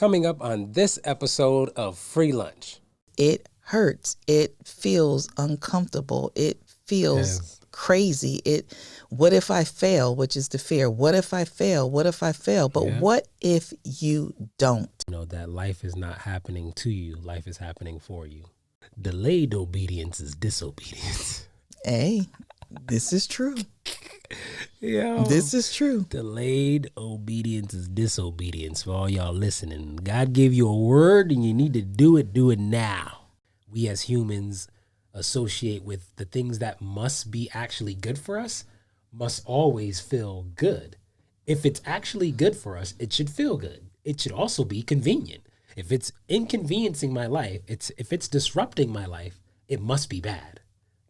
Coming up on this episode of Free Lunch. It hurts. It feels uncomfortable. It feels crazy. What if I fail, which is the fear. What if I fail? What if I fail? But what if you don't? You know that life is not happening to you. Life is happening for you. Delayed obedience is disobedience. Hey, this is true. Yeah, this is true. Delayed obedience is disobedience. For all y'all listening, God gave you a word and you need to do it now. We as humans associate with the things that must be actually good for us must always feel good. If it's actually good for us, it should feel good. It should also be convenient. If it's inconveniencing my life, if it's disrupting my life, it must be bad.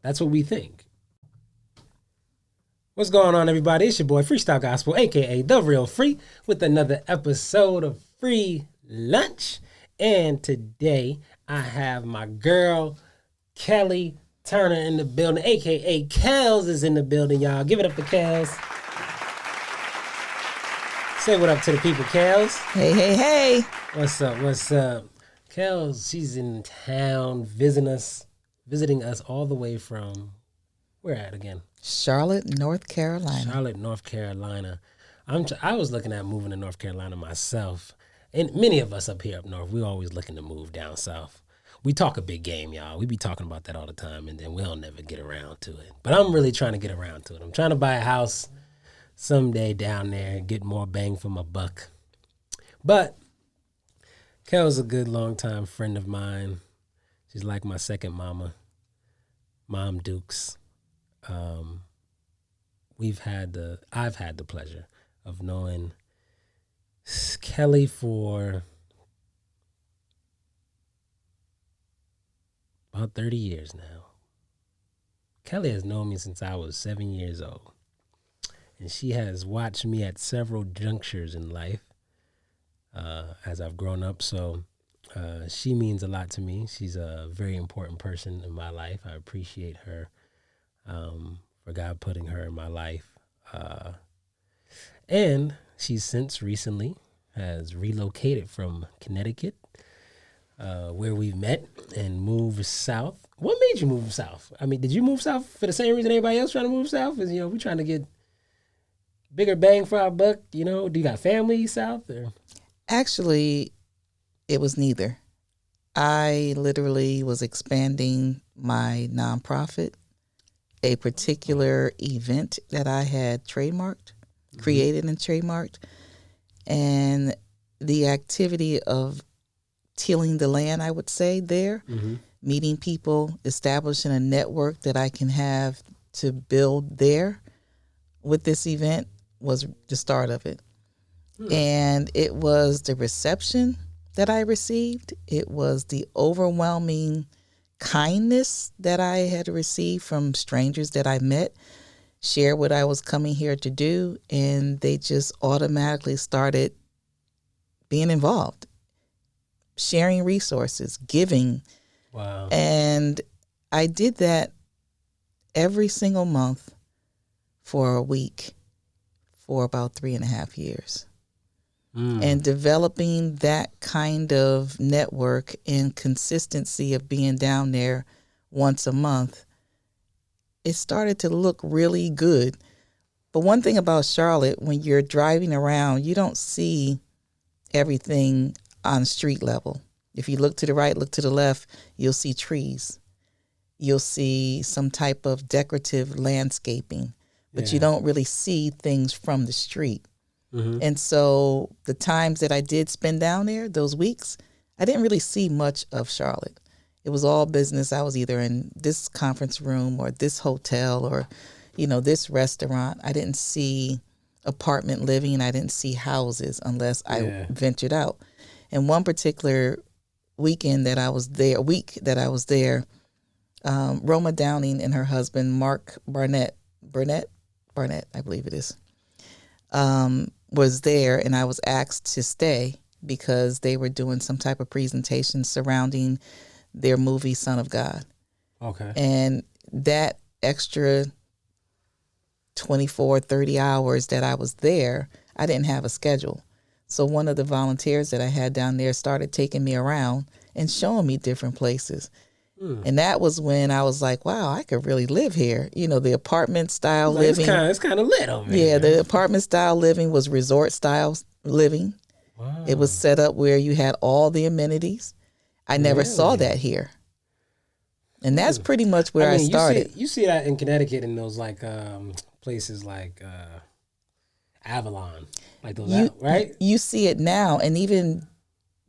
That's what we think. What's going on, everybody? It's your boy Freestyle Gospel, aka The Real Free, with another episode of Free Lunch. And today I have my girl Kelly Turner in the building, aka Kels is in the building, y'all. Give it up for Kels. Say what up to the people, Kels. Hey. What's up? Kels, she's in town visiting us all the way from, where at again? Charlotte, North Carolina. I was looking at moving to North Carolina myself. And many of us up here up north, we're always looking to move down south. We talk a big game, y'all. We be talking about that all the time, and then we'll never get around to it. But I'm really trying to get around to it. I'm trying to buy a house someday down there and get more bang for my buck. But Kel's a good longtime friend of mine. She's like my second mama, Mom Dukes. I've had the pleasure of knowing Kelly for about 30 years now. Kelly has known me since I was 7 years old, and she has watched me at several junctures in life as I've grown up. So she means a lot to me. She's a very important person in my life. I appreciate her for God putting her in my life. And she's since recently has relocated from Connecticut, where we met, and moved south. What made you move south? I mean, did you move south for the same reason everybody else trying to move south? Is, we're trying to get bigger bang for our buck, do you got family south? Or? Actually, it was neither. I literally was expanding my nonprofit, a particular event that I had created and trademarked, and the activity of tilling the land, I would say, there, meeting people, establishing a network that I can have to build there with this event was the start of it. And it was the reception that I received. It was the overwhelming kindness that I had received from strangers that I met, share what I was coming here to do, and they just automatically started being involved, sharing resources, giving. Wow. And I did that every single month for a week for about 3.5 years. And developing that kind of network and consistency of being down there once a month, it started to look really good. But one thing about Charlotte, when you're driving around, you don't see everything on street level. If you look to the right, look to the left, you'll see trees. You'll see some type of decorative landscaping, but you don't really see things from the street. And so the times that I did spend down there, those weeks, I didn't really see much of Charlotte. It was all business. I was either in this conference room or this hotel or, this restaurant. I didn't see apartment living. I didn't see houses unless I ventured out. And one particular weekend that I was there, Roma Downing and her husband, Mark Barnett, I believe it is, was there, and I was asked to stay because they were doing some type of presentation surrounding their movie Son of God. Okay. And that extra 24, 30 hours that I was there, I didn't have a schedule. So one of the volunteers that I had down there started taking me around and showing me different places. And that was when I was like, wow, I could really live here. You know, the apartment style Like, living. it's kind of lit over here. Yeah, the apartment style living was resort style living. Wow. It was set up where you had all the amenities. I never saw that here. And that's pretty much where I started. You see that in Connecticut in those like places like Avalon, like those, right? You see it now, and even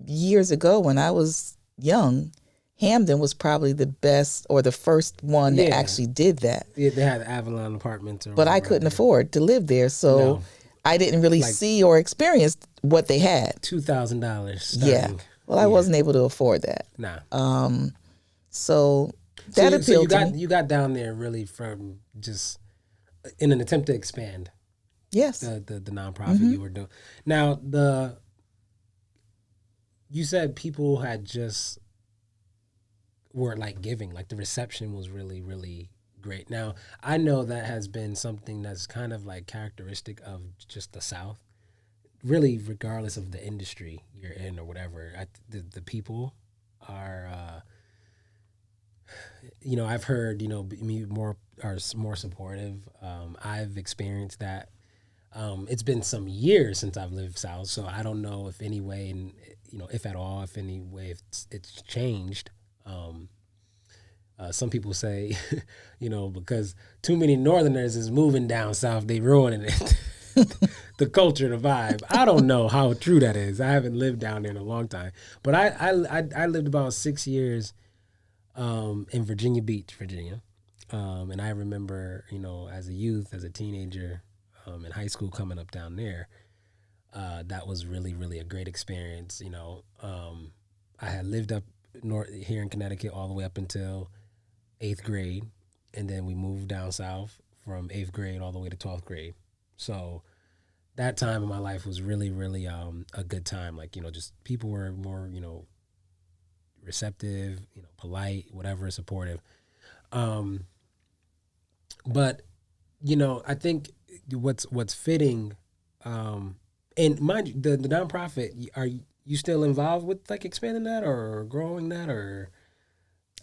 years ago when I was young, Hamden was probably the best or the first one that actually did that. Yeah, they had Avalon apartments. But I couldn't afford to live there, so I didn't really see or experience what they had. $2,000. Yeah. Well, I wasn't able to afford that. Nah. So that appealed to me. You got down there really from just in an attempt to expand. Yes. The nonprofit you were doing. Now you said people had just were like giving, like the reception was really, really great. Now I know that has been something that's kind of like characteristic of just the South. Really, regardless of the industry you're in or whatever, the people are, I've heard, me more supportive. I've experienced that. It's been some years since I've lived South, so I don't know if any way, if at all, if any way, it's changed. Some people say, because too many Northerners is moving down South, they ruining it. The culture, the vibe. I don't know how true that is. I haven't lived down there in a long time, but I lived about 6 years in Virginia Beach, Virginia, and I remember, as a youth, as a teenager, in high school, coming up down there. That was really, really a great experience. I had lived up north here in Connecticut all the way up until 8th grade, and then we moved down south from 8th grade all the way to 12th grade. So that time in my life was really, really a good time. Like, just people were more, receptive, polite, whatever, supportive. But, I think what's fitting, and mind you, the nonprofit, are you still involved with like expanding that or growing that or?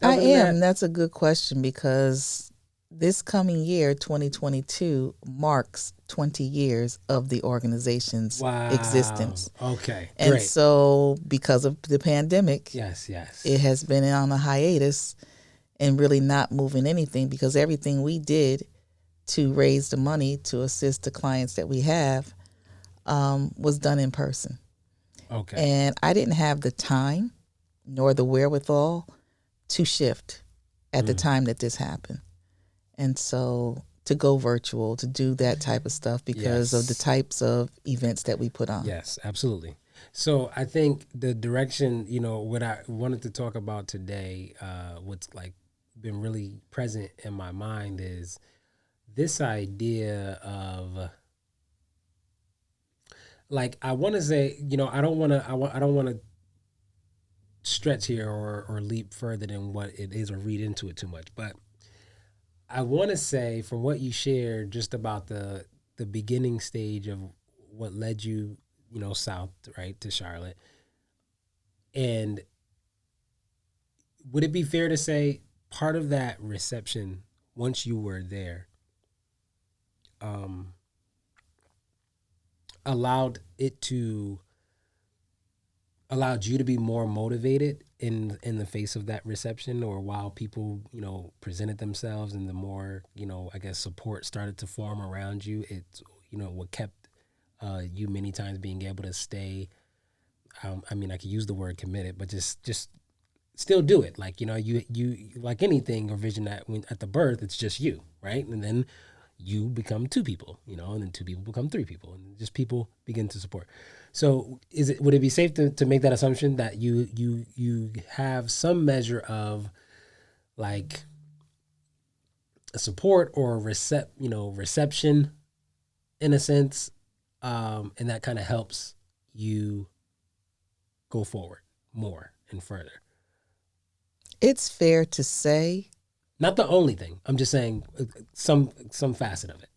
I am. That's a good question because this coming year, 2022, marks 20 years of the organization's existence. Okay, and great. So because of the pandemic, yes, it has been on a hiatus and really not moving anything because everything we did to raise the money to assist the clients that we have was done in person. Okay. And I didn't have the time nor the wherewithal to shift at the time that this happened. And so to go virtual, to do that type of stuff because of the types of events that we put on. Yes, absolutely. So I think the direction, what I wanted to talk about today, what's like been really present in my mind is this idea of like, I want to say, I don't want to stretch here or leap further than what it is or read into it too much. But I want to say from what you shared just about the beginning stage of what led you, south, right, to Charlotte. And would it be fair to say part of that reception, once you were there, allowed you to be more motivated in the face of that reception, or while people, presented themselves and the more, I guess support started to form around you, it's, what kept you many times being able to stay, I mean, I could use the word committed, but just still do it. Like, you like anything or vision that when at the birth, it's just you, right? And then you become two people, and then two people become three people, and just people begin to support. So would it be safe to make that assumption that you have some measure of like a support or reception in a sense, and that kind of helps you go forward more and further? It's fair to say. Not the only thing. I'm just saying some facet of it.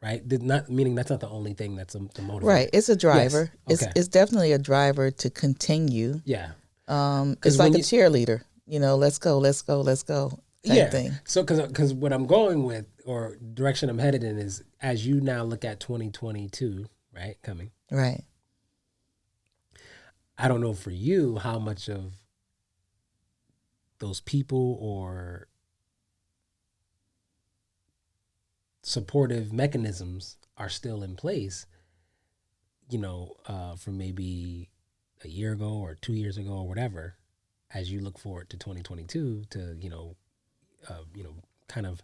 right? Not meaning that's not the only thing that's the motivator. Right. It's a driver. Yes. Okay. It's definitely a driver to continue. Yeah. It's like a cheerleader. Let's go type thing. So because what I'm going with, or direction I'm headed in, is as you now look at 2022, right, coming. Right. I don't know for you how much of those people or supportive mechanisms are still in place, from maybe a year ago or 2 years ago or whatever, as you look forward to 2022 to, kind of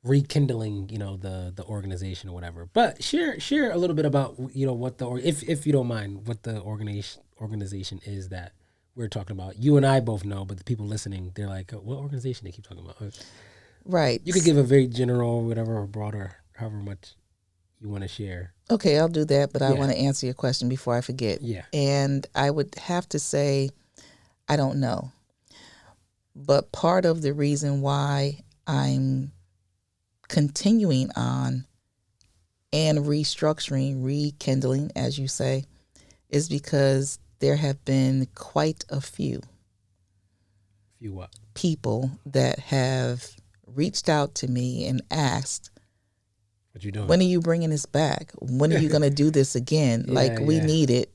rekindling, the organization or whatever. But share a little bit about, what if you don't mind, what the organization is that we're talking about. You and I both know, but the people listening, they're like, what organization they keep talking about? Right. You could give a very general, whatever, or broader, however much you want to share. Okay, I'll do that, but I want to answer your question before I forget. Yeah. And I would have to say, I don't know. But part of the reason why I'm continuing on and restructuring, rekindling, as you say, is because there have been quite a few. Few what? People that have reached out to me and asked, what you doing? When are you bringing this back? When are you going to do this again? We need it,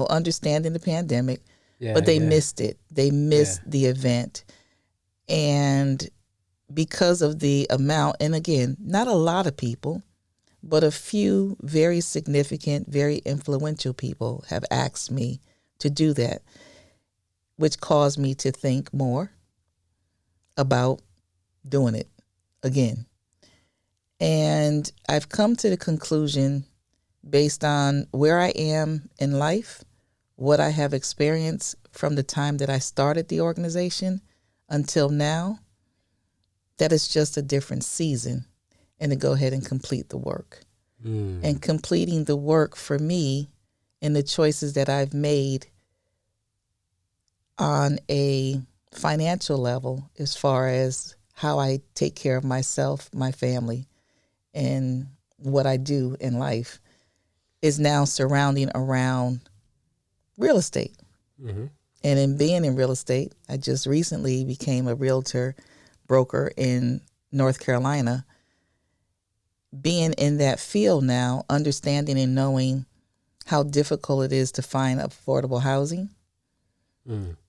understanding the pandemic, but they missed it. They missed the event. And because of the amount, and again, not a lot of people, but a few very significant, very influential people have asked me to do that, which caused me to think more about doing it again. And I've come to the conclusion, based on where I am in life, what I have experienced from the time that I started the organization until now, that it's just a different season, and to go ahead and complete the work. And completing the work for me and the choices that I've made on a financial level, as far as how I take care of myself, my family, and what I do in life, is now surrounding around real estate. Mm-hmm. And in being in real estate, I just recently became a realtor broker in North Carolina. Being in that field now, understanding and knowing how difficult it is to find affordable housing,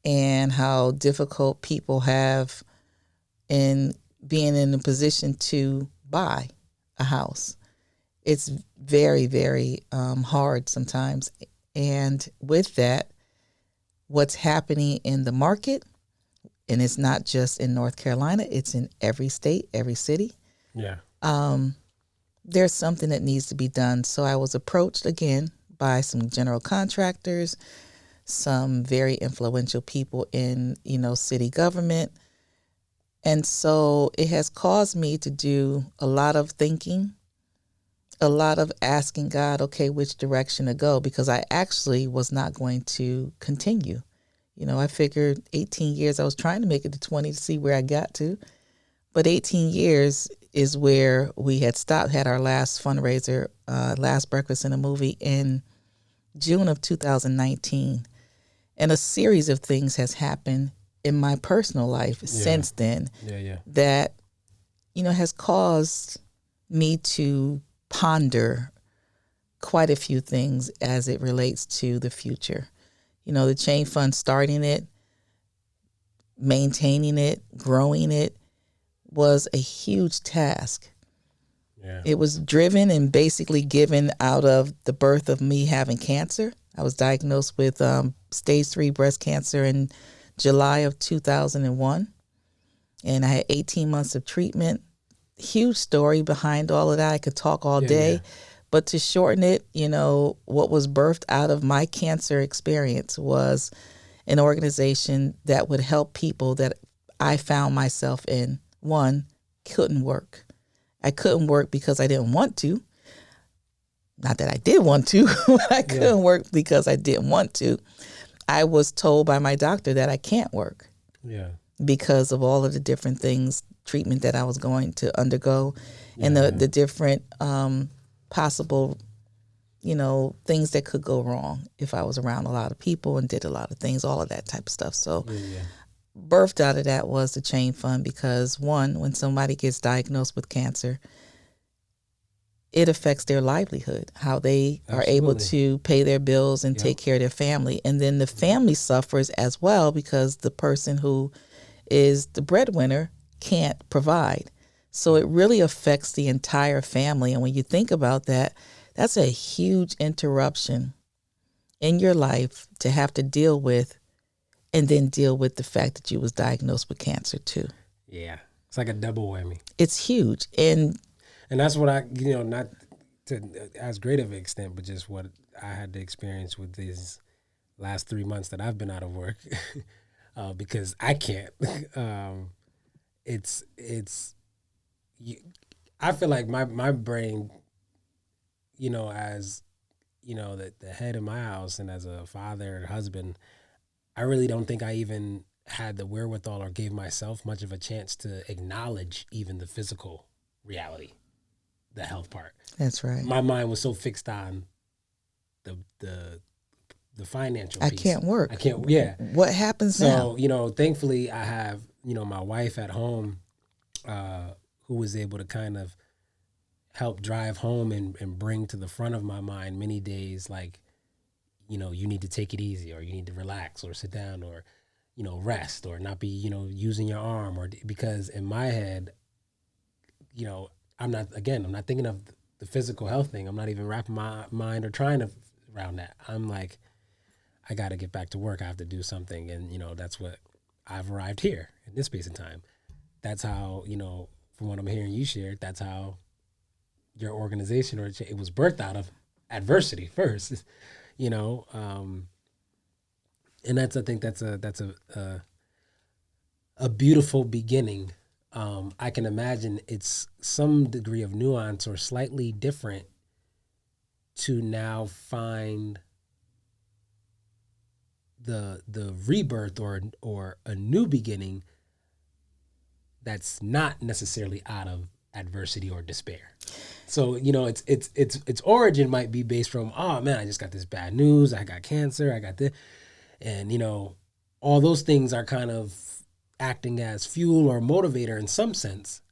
and how difficult people have in being in a position to buy a house. It's very, very hard sometimes. And with that, what's happening in the market, and it's not just in North Carolina, it's in every state, every city. Yeah. There's something that needs to be done. So I was approached again by some general contractors, some very influential people in, city government. And so it has caused me to do a lot of thinking, a lot of asking God, okay, which direction to go, because I actually was not going to continue. I figured 18 years, I was trying to make it to 20 to see where I got to. But 18 years is where we had stopped, had our last fundraiser, last breakfast in a movie in June of 2019. And a series of things has happened in my personal life since then that, has caused me to ponder quite a few things as it relates to the future. The Chain Fund, starting it, maintaining it, growing it, was a huge task. Yeah. It was driven and basically given out of the birth of me having cancer. I was diagnosed with stage 3 breast cancer in July of 2001. And I had 18 months of treatment. Huge story behind all of that. I could talk all day. Yeah. But to shorten it, what was birthed out of my cancer experience was an organization that would help people that I found myself in. One, couldn't work. I couldn't work because I didn't want to. Not that I did want to, but I couldn't work because I didn't want to. I was told by my doctor that I can't work because of all of the different things treatment that I was going to undergo, and the different possible, things that could go wrong if I was around a lot of people and did a lot of things, all of that type of stuff. So birthed out of that was the Chain Fund, because one, when somebody gets diagnosed with cancer, it affects their livelihood, how they are able to pay their bills and take care of their family. And then the family suffers as well, because the person who is the breadwinner can't provide. So it really affects the entire family. And when you think about that, that's a huge interruption in your life to have to deal with, and then deal with the fact that you was diagnosed with cancer too. Yeah. It's like a double whammy. It's huge. And that's what I, not to as great of an extent, but just what I had to experience with these last 3 months that I've been out of work, because I can't. I feel like my brain, as, the head of my house and as a father and husband, I really don't think I even had the wherewithal or gave myself much of a chance to acknowledge even the physical reality, the health part. That's right. My mind was so fixed on the financial piece. I can't work. I can't. Yeah. What happens now? So, thankfully I have, my wife at home, who was able to kind of help drive home and bring to the front of my mind many days, like, you need to take it easy, or you need to relax, or sit down, or, rest, or not be, using your arm, or because in my head, I'm not thinking of the physical health thing. I'm not even wrapping my mind or trying to around that. I'm like, I got to get back to work. I have to do something. And, that's what I've arrived here in this space and time. That's how, from what I'm hearing you share, that's how your organization, or it was birthed out of adversity first, and I think that's a beautiful beginning. I can imagine it's some degree of nuance or slightly different to now find the rebirth or a new beginning that's not necessarily out of adversity or despair. So, its origin might be based from, oh man, I just got this bad news. I got cancer. I got this. And, all those things are kind of acting as fuel or motivator in some sense.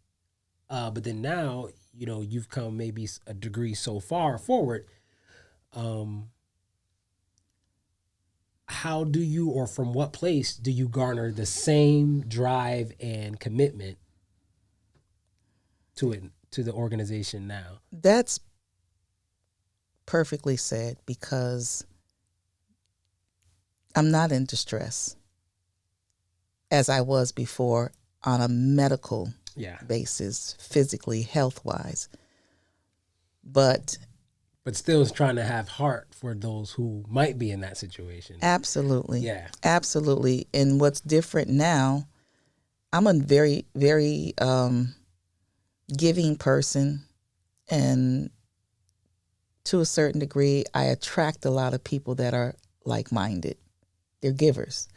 But then now, you've come maybe a degree so far forward. How do you, or from what place do you garner the same drive and commitment to the organization now? That's perfectly said, because I'm not in distress as I was before on a medical basis, physically, health-wise. But still trying to have heart for those who might be in that situation. Absolutely. Yeah. Absolutely. And what's different now, I'm a very, very giving person, and to a certain degree, I attract a lot of people that are like-minded. They're givers.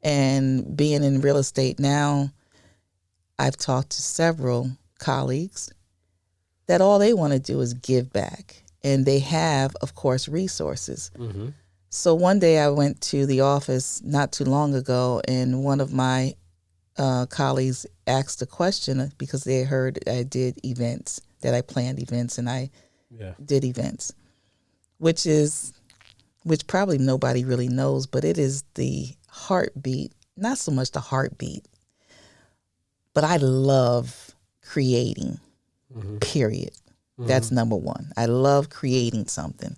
And being in real estate now, I've talked to several colleagues that all they want to do is give back. And they have, of course, resources. Mm-hmm. So one day I went to the office not too long ago, and one of my colleagues asked a question, because they heard I did events, that I planned events, and I did events, which probably nobody really knows, but it is the heartbeat, not so much the heartbeat, but I love creating, period. Mm-hmm. That's number one. I love creating something.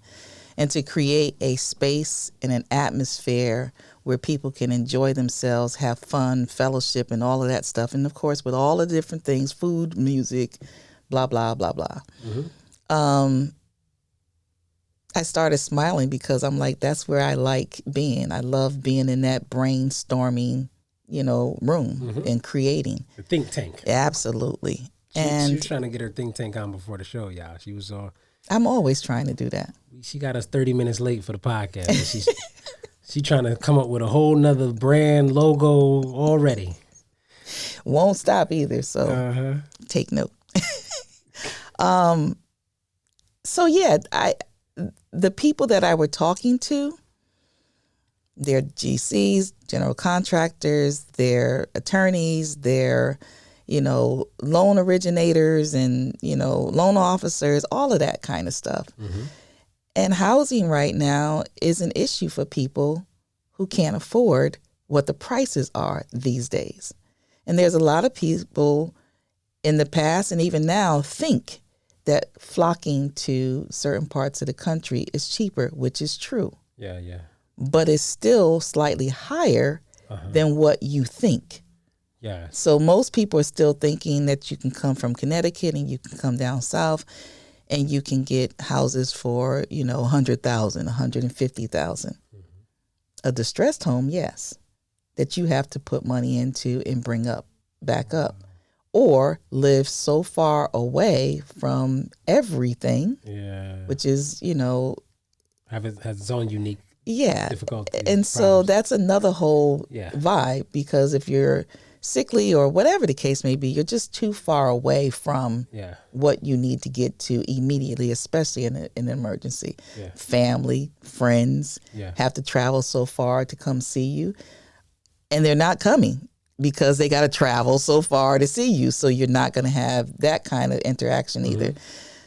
And to create a space and an atmosphere where people can enjoy themselves, have fun, fellowship, and all of that stuff. And, of course, with all the different things, food, music, blah, blah, blah, blah. Mm-hmm. I started smiling, because I'm like, that's where I like being. I love being in that brainstorming, room and creating. The think tank. Absolutely. She was trying to get her think tank on before the show, y'all. She was I'm always trying to do that. She got us 30 minutes late for the podcast. She trying to come up with a whole nother brand logo already. won't stop either. So take note. So yeah, the people that I were talking to, they're GCs, general contractors, they're attorneys, they're, loan originators and, loan officers, all of that kind of stuff. Mm-hmm. And housing right now is an issue for people who can't afford what the prices are these days. And there's a lot of people in the past and even now think that flocking to certain parts of the country is cheaper, which is true. Yeah. But it's still slightly higher than what you think. Yeah. So most people are still thinking that you can come from Connecticut and you can come down south and you can get houses for, $100,000, $150,000. Mm-hmm. A distressed home, yes, that you have to put money into and bring back up. Or live so far away from everything, which is, has its own unique difficulty. And so that's another whole vibe, because if you're sickly or whatever the case may be, you're just too far away from what you need to get to immediately, especially in an emergency. Yeah. Family, friends have to travel so far to come see you, and they're not coming because they got to travel so far to see you. So you're not going to have that kind of interaction either.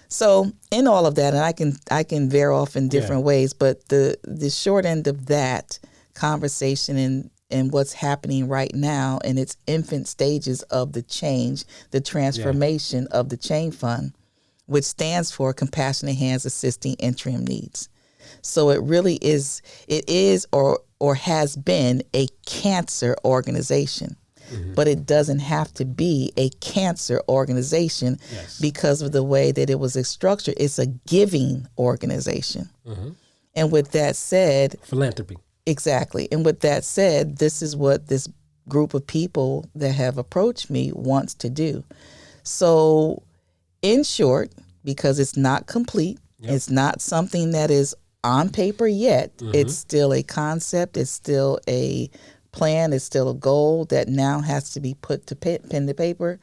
So in all of that, and I can veer off in different ways, but the short end of that conversation and what's happening right now in its infant stages of the change, the transformation of the Chain Fund, which stands for Compassionate Hands Assisting Interim Needs. So it really is, or has been a cancer organization. Mm-hmm. But it doesn't have to be a cancer organization because of the way that it was structured. It's a giving organization. Mm-hmm. And with that said... Philanthropy. Exactly. And with that said, this is what this group of people that have approached me wants to do. So in short, because it's not complete, it's not something that is on paper yet. Mm-hmm. It's still a concept. It's still a plan. It's still a goal that now has to be put to pen to paper,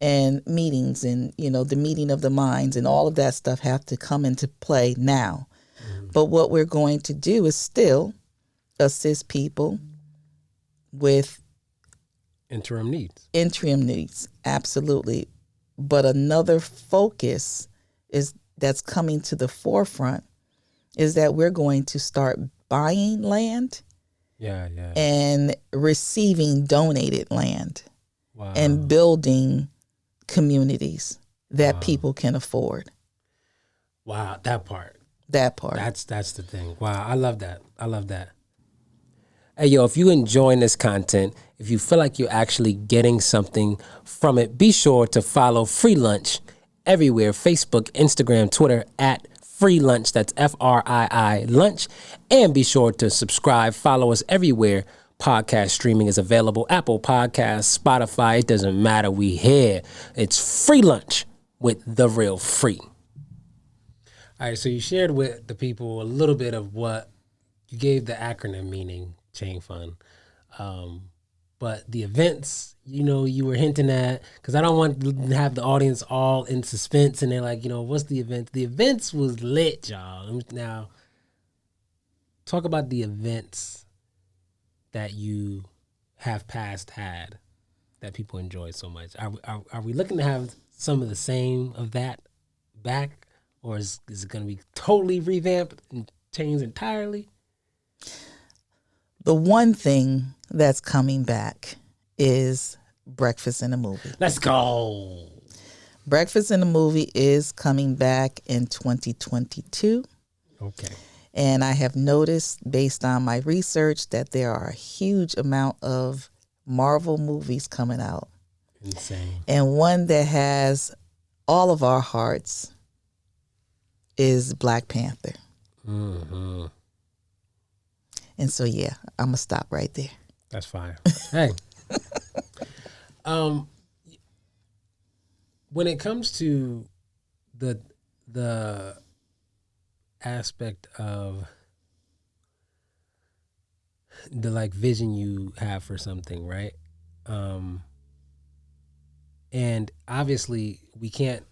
and meetings and, the meeting of the minds and all of that stuff have to come into play now. Mm-hmm. But what we're going to do is still assist people with interim needs. Absolutely. But another focus that's coming to the forefront is that we're going to start buying land and receiving donated land and building communities that people can afford. Wow, that part. That's the thing. Wow, I love that. Hey, yo, if you enjoying this content, if you feel like you're actually getting something from it, be sure to follow Free Lunch everywhere: Facebook, Instagram, Twitter, at Free Lunch. That's FRII Lunch. And be sure to subscribe. Follow us everywhere podcast streaming is available: Apple Podcasts, Spotify. It doesn't matter. We here. It's Free Lunch with the real free. All right, so you shared with the people a little bit of what you gave the acronym meaning, Chain Fund. But the events, you were hinting at, because I don't want to have the audience all in suspense and they're like, what's the event? The events was lit, y'all. Now, talk about the events that you have had that people enjoyed so much. Are we looking to have some of the same of that back, or is it going to be totally revamped and changed entirely? The one thing that's coming back is Breakfast in a Movie. Let's go. Breakfast in a Movie is coming back in 2022. Okay. And I have noticed, based on my research, that there are a huge amount of Marvel movies coming out. Insane. And one that has all of our hearts is Black Panther. Mm-hmm. And so, I'm going to stop right there. That's fine. Hey. When it comes to the aspect of the vision you have for something, right? And obviously, we can't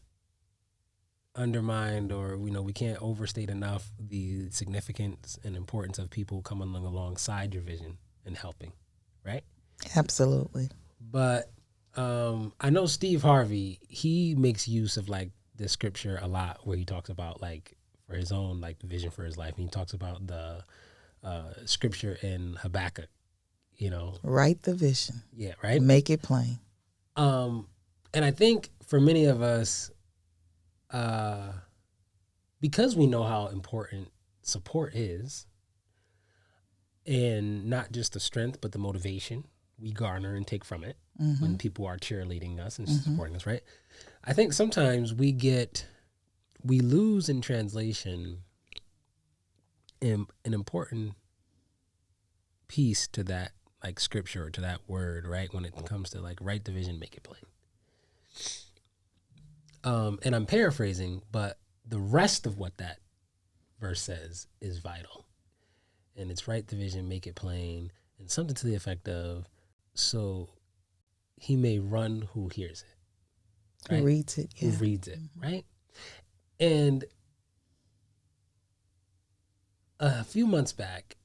undermine or we can't overstate enough the significance and importance of people coming alongside your vision and helping, right? Absolutely. But I know Steve Harvey, he makes use of like the scripture a lot where he talks about like for his own like vision for his life. And he talks about the scripture in Habakkuk, Write the vision. Yeah, right. Make it plain. And I think for many of us, because we know how important support is, and not just the strength, but the motivation we garner and take from it when people are cheerleading us and supporting us, right? I think sometimes we lose in translation an important piece to that like scripture or to that word, right? When it comes to like write the vision, make it plain. And I'm paraphrasing, but the rest of what that verse says is vital. And it's write the vision, make it plain, and something to the effect of, so he may run who hears it. Right? Who reads it. Yeah. Who reads it, right? And a few months back,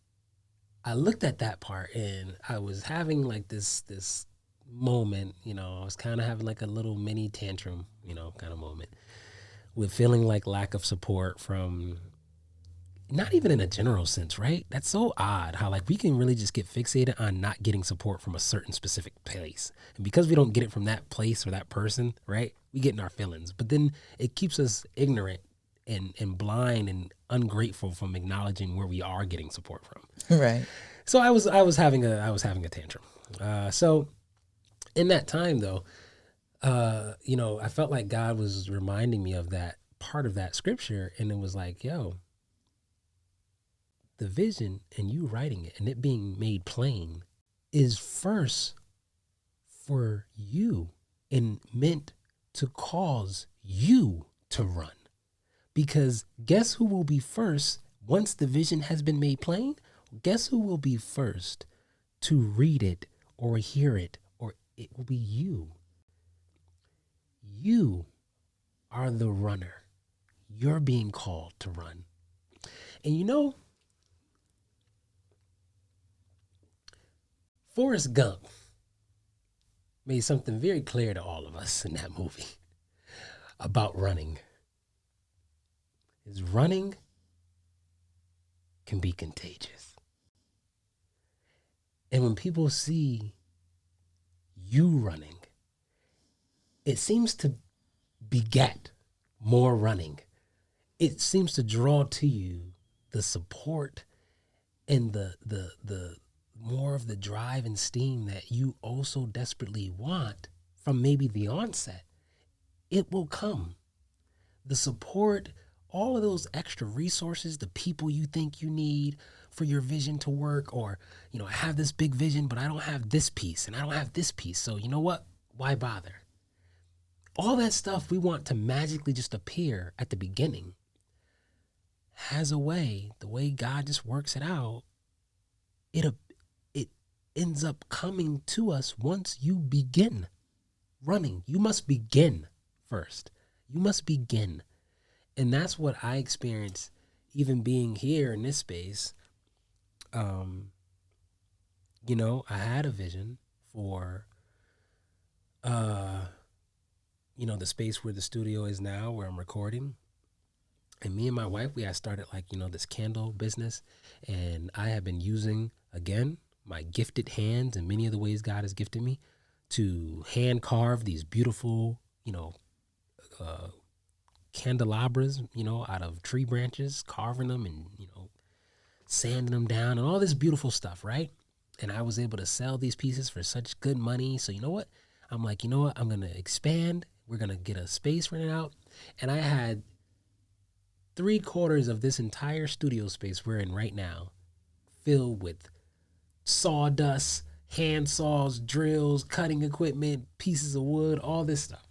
I looked at that part and I was having like this moment, I was kind of having like a little mini tantrum, kind of moment with feeling like lack of support from, not even in a general sense, right? That's so odd how like we can really just get fixated on not getting support from a certain specific place. And because we don't get it from that place or that person, right? We get in our feelings, but then it keeps us ignorant and blind and ungrateful from acknowledging where we are getting support from. Right. So I was having a tantrum. So in that time though, I felt like God was reminding me of that part of that scripture, and it was like, yo, the vision and you writing it and it being made plain is first for you and meant to cause you to run. Because guess who will be first once the vision has been made plain? Guess who will be first to read it or hear it, or it will be you. You are the runner. You're being called to run. And Forrest Gump made something very clear to all of us in that movie about running. Is running can be contagious. And when people see you running, it seems to beget more running. It seems to draw to you the support and the more of the drive and steam that you also desperately want from maybe the onset. It will come. The support, all of those extra resources, the people you think you need for your vision to work, or, I have this big vision, but I don't have this piece and I don't have this piece. So you know what? Why bother? All that stuff we want to magically just appear at the beginning has a way, the way God just works it out, it ends up coming to us once you begin running. You must begin first. You must begin. And that's what I experienced even being here in this space. I had a vision for, the space where the studio is now, where I'm recording. And me and my wife, we had started this candle business. And I have been using, again, my gifted hands and many of the ways God has gifted me to hand carve these beautiful, candelabras, out of tree branches, carving them and, sanding them down and all this beautiful stuff, right? And I was able to sell these pieces for such good money. So you know what? I'm like, I'm going to expand. We're going to get a space rented out. And I had 3/4 of this entire studio space we're in right now filled with sawdust, hand saws, drills, cutting equipment, pieces of wood, all this stuff.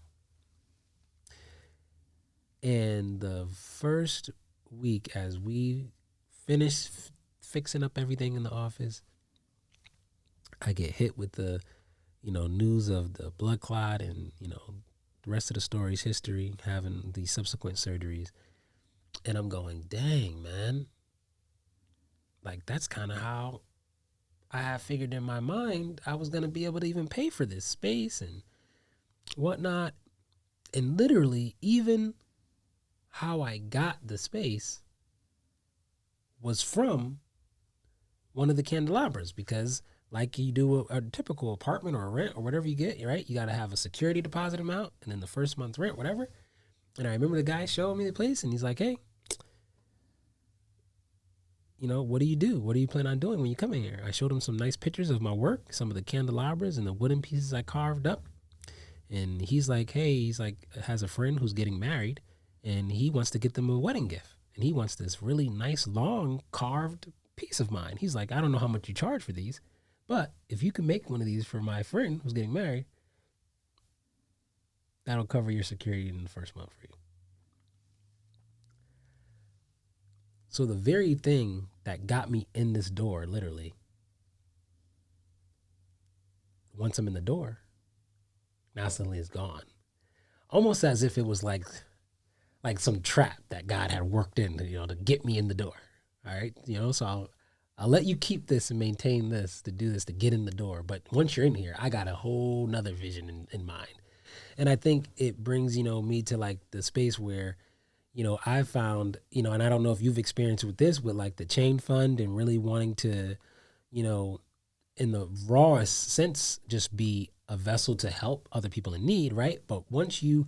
And the first week, as we finished fixing up everything in the office, I get hit with the news of the blood clot and, the rest of the story's history, having the subsequent surgeries. And I'm going, dang, man. Like, that's kind of how I have figured in my mind I was going to be able to even pay for this space and whatnot. And literally, even how I got the space was from one of the candelabras, because like you do a typical apartment or a rent or whatever you get, right? You got to have a security deposit amount and then the first month's rent, whatever. And I remember the guy showing me the place and he's like, hey, what do you do? What do you plan on doing when you come in here? I showed him some nice pictures of my work, some of the candelabras and the wooden pieces I carved up. And he's like, has a friend who's getting married and he wants to get them a wedding gift. And he wants this really nice, long, carved piece of mine. He's like, I don't know how much you charge for these, but if you can make one of these for my friend who's getting married, that'll cover your security in the first month for you. So the very thing that got me in this door, literally, once I'm in the door, now suddenly it's gone. Almost as if it was like some trap that God had worked in, to get me in the door. All right. So I'll let you keep this and maintain this, to do this, to get in the door. But once you're in here, I got a whole nother vision in mind. And I think it brings, me to like the space where, I found, and I don't know if you've experienced with this, with like the chain fund and really wanting to, in the rawest sense, just be a vessel to help other people in need, right? But once you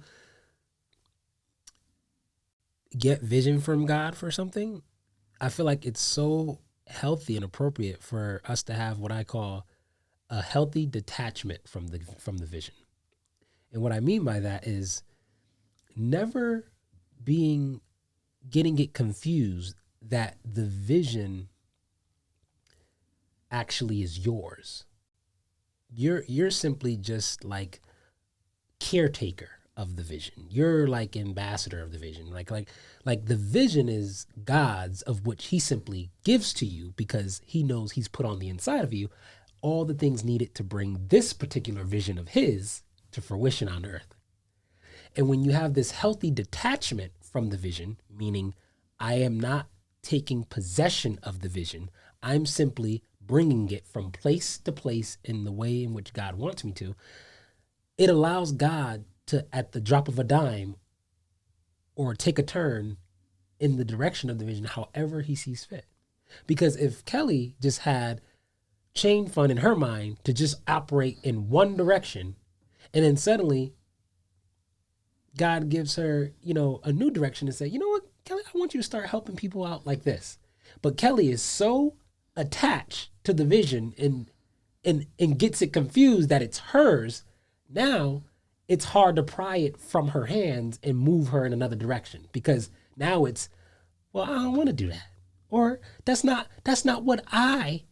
get vision from God for something, I feel like it's so healthy and appropriate for us to have what I call a healthy detachment from the vision. And what I mean by that is never getting it confused that the vision actually is yours. You're simply just like caretaker of the vision. You're like ambassador of the vision. Like the vision is God's, of which he simply gives to you because he knows he's put on the inside of you all the things needed to bring this particular vision of his to fruition on earth. And when you have this healthy detachment from the vision, meaning I am not taking possession of the vision, I'm simply bringing it from place to place in the way in which God wants me to, it allows God to, at the drop of a dime, or take a turn in the direction of the vision however he sees fit. Because if Kelly just had chain fund in her mind to just operate in one direction, and then suddenly God gives her, a new direction to say, you know what, Kelly, I want you to start helping people out like this. But Kelly is so attached to the vision and gets it confused that it's hers. Now it's hard to pry it from her hands and move her in another direction, because now it's, well, I don't want to do that. Or that's not what I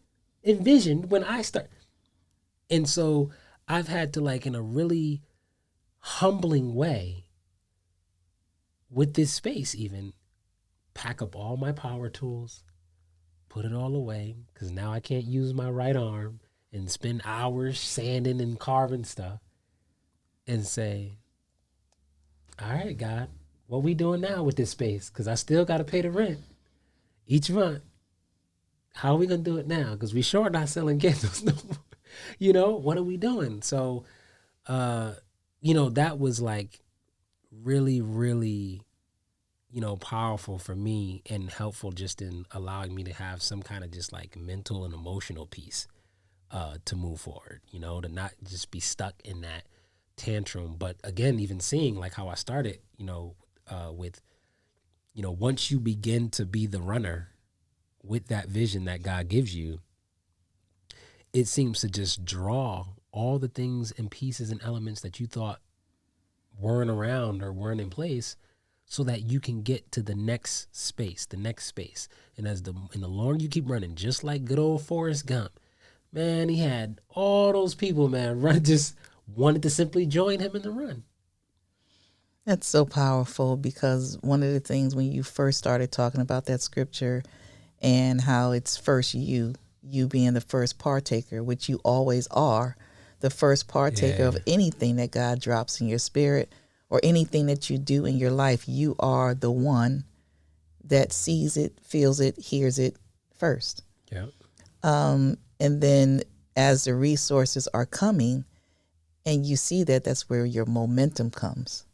envisioned when I start. And so I've had to, like, in a really humbling way with this space, even pack up all my power tools, put it all away, because now I can't use my right arm and spend hours sanding and carving stuff, and say, all right, God, what we doing now with this space? Because I still got to pay the rent each month. How are we going to do it now? Because we sure not selling candles no more. What are we doing? So, that was like really, really, powerful for me and helpful just in allowing me to have some kind of just like mental and emotional peace to move forward, to not just be stuck in that tantrum. But again, even seeing like how I started, with, once you begin to be the runner with that vision that God gives you, it seems to just draw all the things and pieces and elements that you thought weren't around or weren't in place, so that you can get to the next space. And the longer you keep running, just like good old Forrest Gump, man, he had all those people, man, just wanted to simply join him in the run. That's so powerful, because one of the things when you first started talking about that scripture and how it's first you being the first partaker, which you always are, the first partaker Yeah. of anything that God drops in your spirit or anything that you do in your life. You are the one that sees it, feels it, hears it first. Yeah. And then as the resources are coming and you see that, that's where your momentum comes.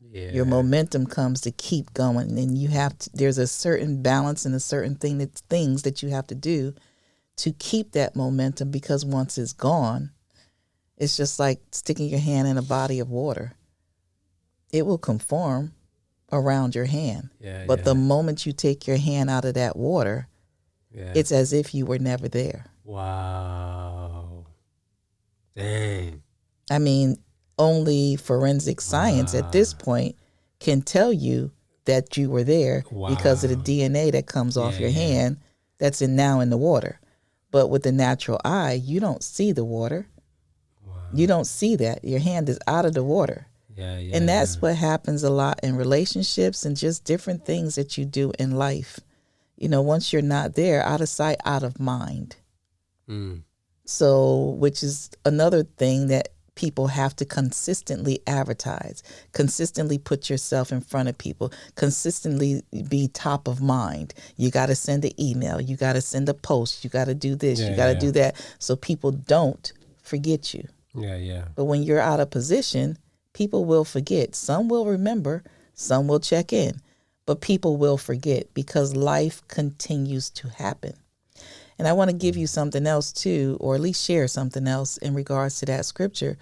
Yeah. Your momentum comes to keep going, and you have to, there's a certain balance and a certain things that you have to do to keep that momentum, because once it's gone, it's just like sticking your hand in a body of water. It will conform around your hand. Yeah. But the moment you take your hand out of that water, Yeah. it's as if you were never there. Wow. Dang. I mean, only forensic science at this point can tell you that you were there because of the DNA that comes off your hand that's now in the water. But with the natural eye, you don't see the water. Wow. You don't see that. Your hand is out of the water. Yeah. And that's what happens a lot in relationships and just different things that you do in life. You know, once you're not there, out of sight, out of mind. So, which is another thing that people have to consistently advertise, consistently put yourself in front of people, consistently be top of mind. You got to send an email. You got to send a post. You got to do this. You got to do that. So people don't forget you. Yeah. But when you're out of position, people will forget. Some will remember, some will check in, but people will forget because life continues to happen. And I want to give you something else too, or at least share something else in regards to that scripture.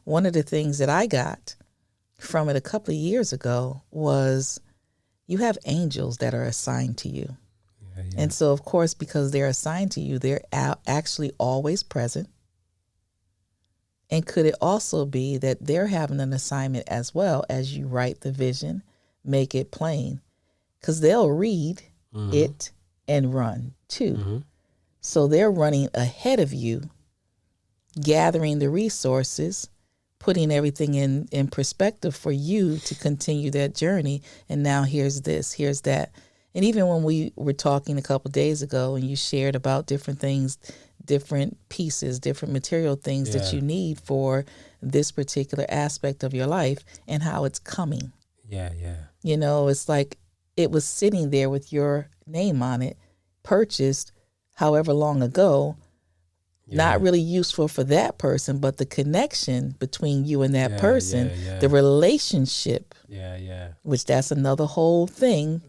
One of the things that I got from it a couple of years ago was you have angels that are assigned to you. And so, of course, because they're assigned to you, they're actually always present. And could it also be that they're having an assignment as well as you write the vision, make it plain? Because they'll read it and run too. So they're running ahead of you, gathering the resources, putting everything in perspective for you to continue that journey. And now here's this, here's that. And even when we were talking a couple of days ago and you shared about different things, different pieces, different material things that you need for this particular aspect of your life and how it's coming. Yeah. You know, it's like it was sitting there with your name on it, purchased however long ago, not really useful for that person, but the connection between you and that person, the relationship, which that's another whole thing,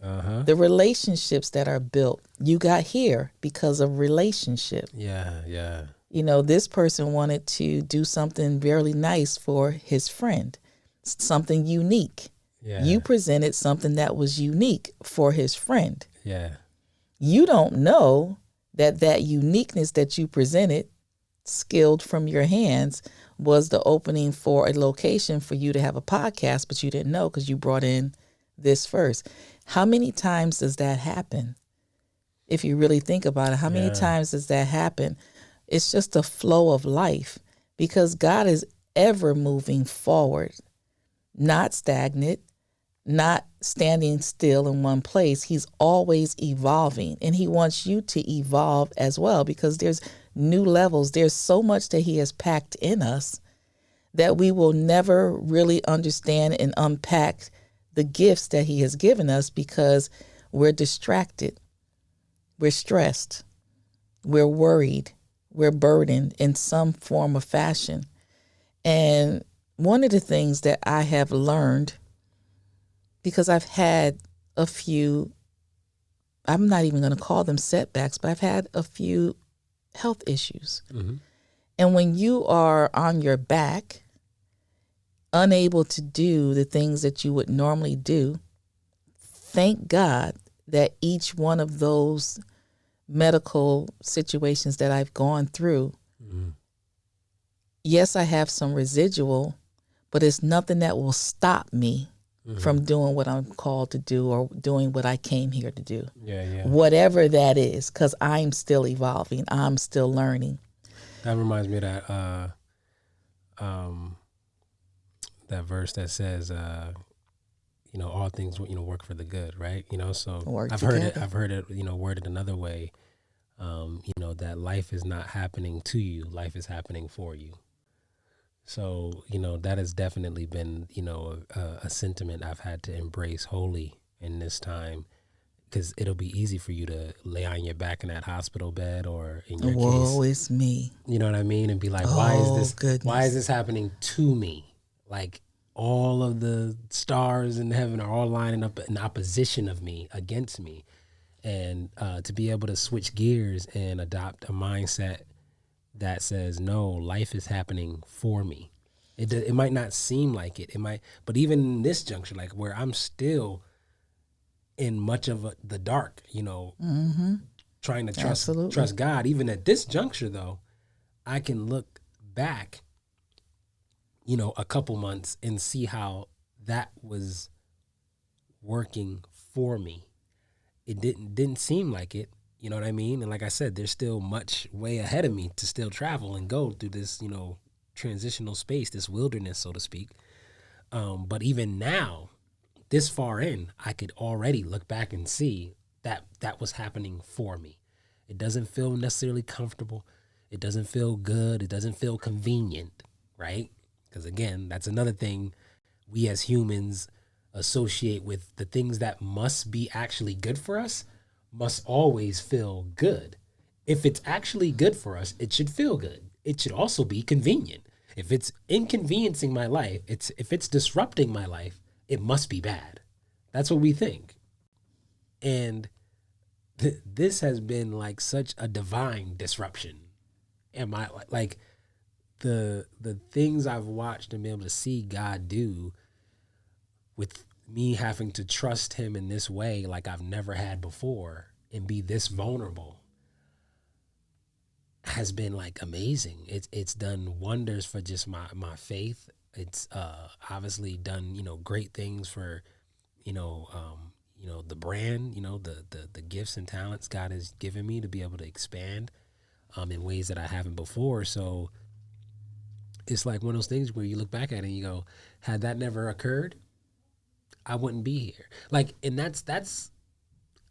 the relationships that are built. You got here because of relationship. Yeah. You know, this person wanted to do something really nice for his friend, something unique. You presented something that was unique for his friend. You don't know that uniqueness that you presented, skilled from your hands, was the opening for a location for you to have a podcast, but you didn't know because you brought in this first. How many times does that happen? If you really think about it, how many times does that happen? It's just a flow of life because God is ever moving forward, not stagnant, not standing still in one place. He's always evolving, and he wants you to evolve as well because there's new levels. There's so much that he has packed in us that we will never really understand and unpack the gifts that he has given us because we're distracted, we're stressed, we're worried, we're burdened in some form of fashion. And one of the things that I have learned, because I've had a few, I'm not even going to call them setbacks, but I've had a few health issues. And when you are on your back, unable to do the things that you would normally do, thank God that each one of those medical situations that I've gone through, yes, I have some residual, but it's nothing that will stop me from doing what I'm called to do or doing what I came here to do. Whatever that is, because I'm still evolving. I'm still learning. That reminds me of that verse that says, all things, work for the good, right? So I've heard it, worded another way, that life is not happening to you. Life is happening for you. So, that has definitely been, a sentiment I've had to embrace wholly in this time, because it'll be easy for you to lay on your back in that hospital bed, or in your Woe case, is me. you know what I mean? And be like, Oh, why is goodness. this happening to me? Like, all of the stars in heaven are all lining up in opposition of me, against me. And to be able to switch gears and adopt a mindset that says, no, life is happening for me. It might not seem like it. It might, but even in this juncture, like where I'm still in much of the dark, Mm-hmm. trying to Absolutely. trust God. Even at this juncture, though, I can look back, a couple months and see how that was working for me. It didn't seem like it. You know what I mean? And like I said, there's still much way ahead of me to still travel and go through this, transitional space, this wilderness, so to speak. But even now, this far in, I could already look back and see that that was happening for me. It doesn't feel necessarily comfortable. It doesn't feel good. It doesn't feel convenient, right? Because again, that's another thing we as humans associate with the things that must be actually good for us must always feel good. If it's actually good for us, it should feel good. It should also be convenient. If it's inconveniencing my life, if it's disrupting my life, it must be bad. That's what we think. And this has been like such a divine disruption. Am I like the things I've watched and been able to see God do with me having to trust him in this way like I've never had before and be this vulnerable has been like amazing. It's done wonders for just my faith. It's obviously done, great things for, the brand, the gifts and talents God has given me to be able to expand in ways that I haven't before. So it's like one of those things where you look back at it and you go, had that never occurred, I wouldn't be here. Like, and that's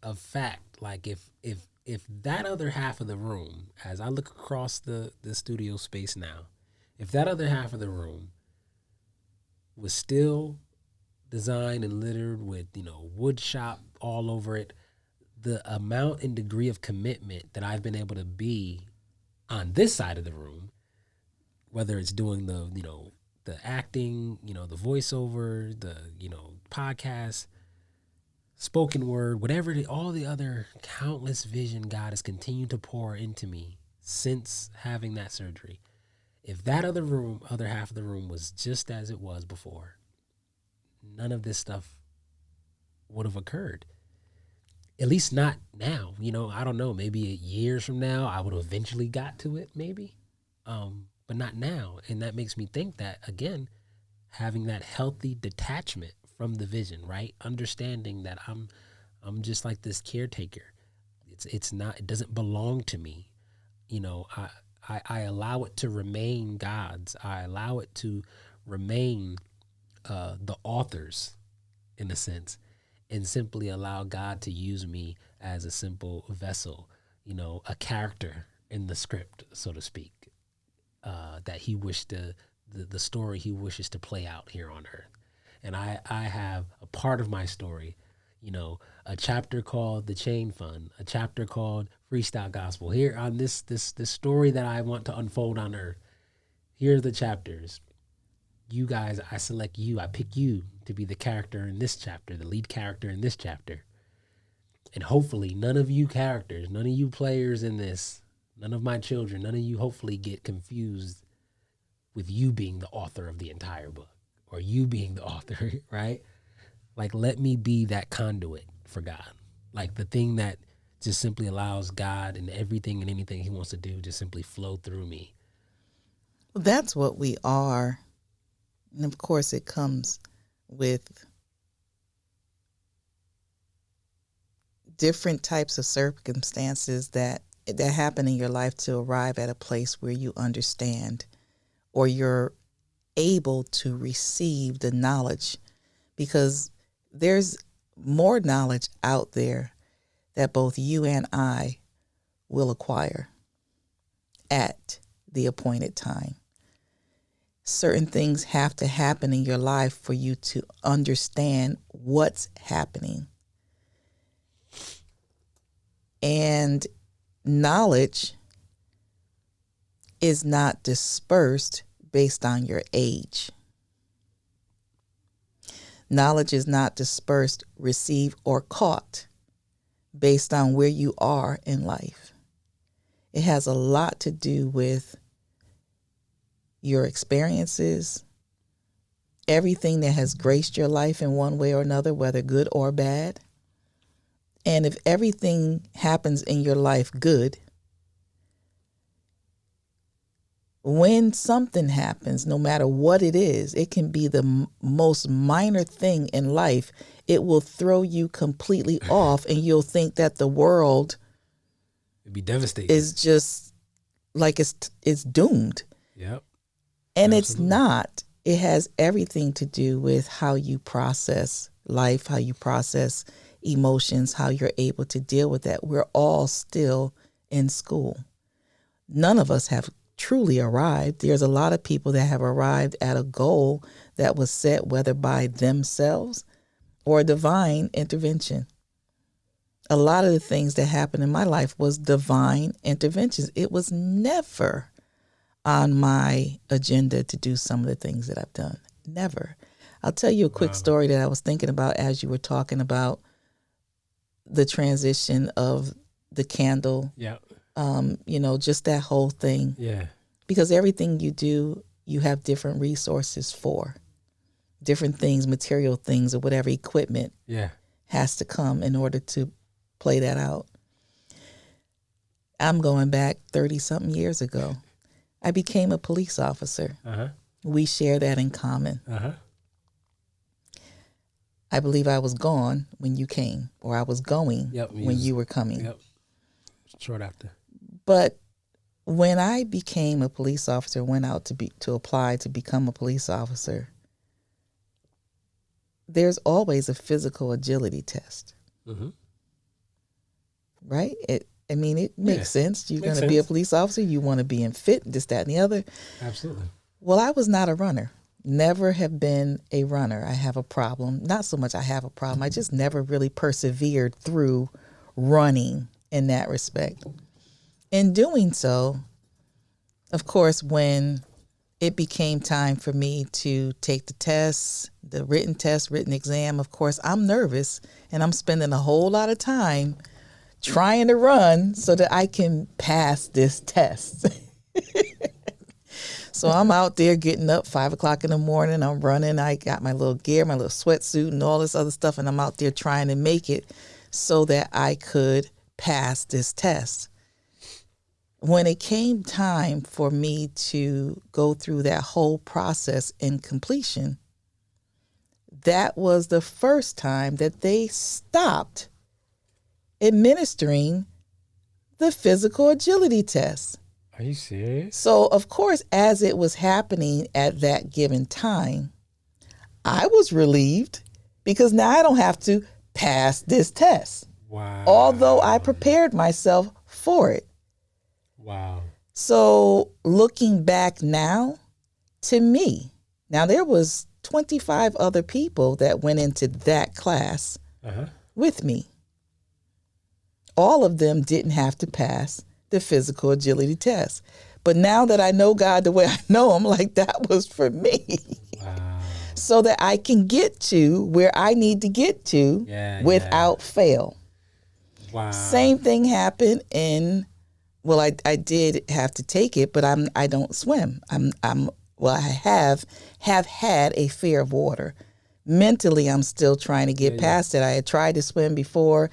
a fact. Like if that other half of the room, as I look across the studio space now, if that other half of the room was still designed and littered with, wood shop all over it, the amount and degree of commitment that I've been able to be on this side of the room, whether it's doing the acting, the voiceover, the, podcast, spoken word, whatever all the other countless vision God has continued to pour into me since having that surgery. If that other half of the room was just as it was before, none of this stuff would have occurred. At least not now. I don't know. Maybe years from now, I would have eventually got to it. Maybe, but not now. And that makes me think that again, having that healthy detachment from the vision, right? Understanding that I'm just like this caretaker. It's not. It doesn't belong to me. I allow it to remain God's. I allow it to remain the author's, in a sense, and simply allow God to use me as a simple vessel, a character in the script, so to speak, that he wished the story he wishes to play out here on earth. And I have a part of my story, a chapter called The Chain Fund, a chapter called Freestyle Gospel. Here on this story that I want to unfold on earth, here are the chapters. You guys, I select you, I pick you to be the character in this chapter, the lead character in this chapter. And hopefully none of you characters, none of you players in this, none of my children, none of you hopefully get confused with you being the author of the entire book or you being the author, right? Like, let me be that conduit for God. Like the thing that just simply allows God and everything and anything he wants to do just simply flow through me. Well, that's what we are. And of course, it comes with different types of circumstances that happen in your life to arrive at a place where you understand or you're able to receive the knowledge, because there's more knowledge out there that both you and I will acquire at the appointed time. certain things have to happen in your life for you to understand what's happening. And knowledge is not dispersed based on your age. Knowledge is not dispersed, received, or caught based on where you are in life. It has a lot to do with your experiences, everything that has graced your life in one way or another, whether good or bad. And if everything happens in your life good, when something happens, no matter what it is, it can be the most minor thing in life. It will throw you completely off, and you'll think that the world It'd be devastating. is just like it's doomed. Yep. And Absolutely. It's not. It has everything to do with how you process life, how you process emotions, how you're able to deal with that. We're all still in school. None of us have truly arrived. There's a lot of people that have arrived at a goal that was set, whether by themselves or divine intervention. A lot of the things that happened in my life was divine interventions. It was never on my agenda to do some of the things that I've done. Never. I'll tell you a quick story that I was thinking about as you were talking about the transition of the candle. Yeah. Just that whole thing. Yeah. Because everything you do, you have different resources for. Different things, material things, or whatever equipment has to come in order to play that out. I'm going back 30-something years ago. I became a police officer. Uh-huh. We share that in common. Uh-huh. I believe I was gone when you came, or I was going when you were coming. Yep. Short after. But when I became a police officer, went out to apply to become a police officer, there's always a physical agility test. Mm-hmm. Right? It makes sense. You're going to be a police officer. You want to be in fit, this, that, and the other. Absolutely. Well, I was not a runner. Never have been a runner. I have a problem. Not so much I have a problem. I just never really persevered through running in that respect. In doing so, of course, when it became time for me to take the tests, the written exam, of course, I'm nervous and I'm spending a whole lot of time trying to run so that I can pass this test. So I'm out there getting up 5 o'clock in the morning. I'm running. I got my little gear, my little sweatsuit and all this other stuff. And I'm out there trying to make it so that I could pass this test. When it came time for me to go through that whole process in completion, that was the first time that they stopped administering the physical agility test. Are you serious? So, of course, as it was happening at that given time, I was relieved because now I don't have to pass this test. Wow. Although I prepared myself for it. Wow. So, looking back now, to me, now there was 25 other people that went into that class with me. All of them didn't have to pass the physical agility test. But now that I know God the way I know him, like that was for me. Wow. So that I can get to where I need to get to without fail. Wow. Same thing happened I did have to take it, but I don't swim. I have had a fear of water. Mentally, I'm still trying to get past it. I had tried to swim before.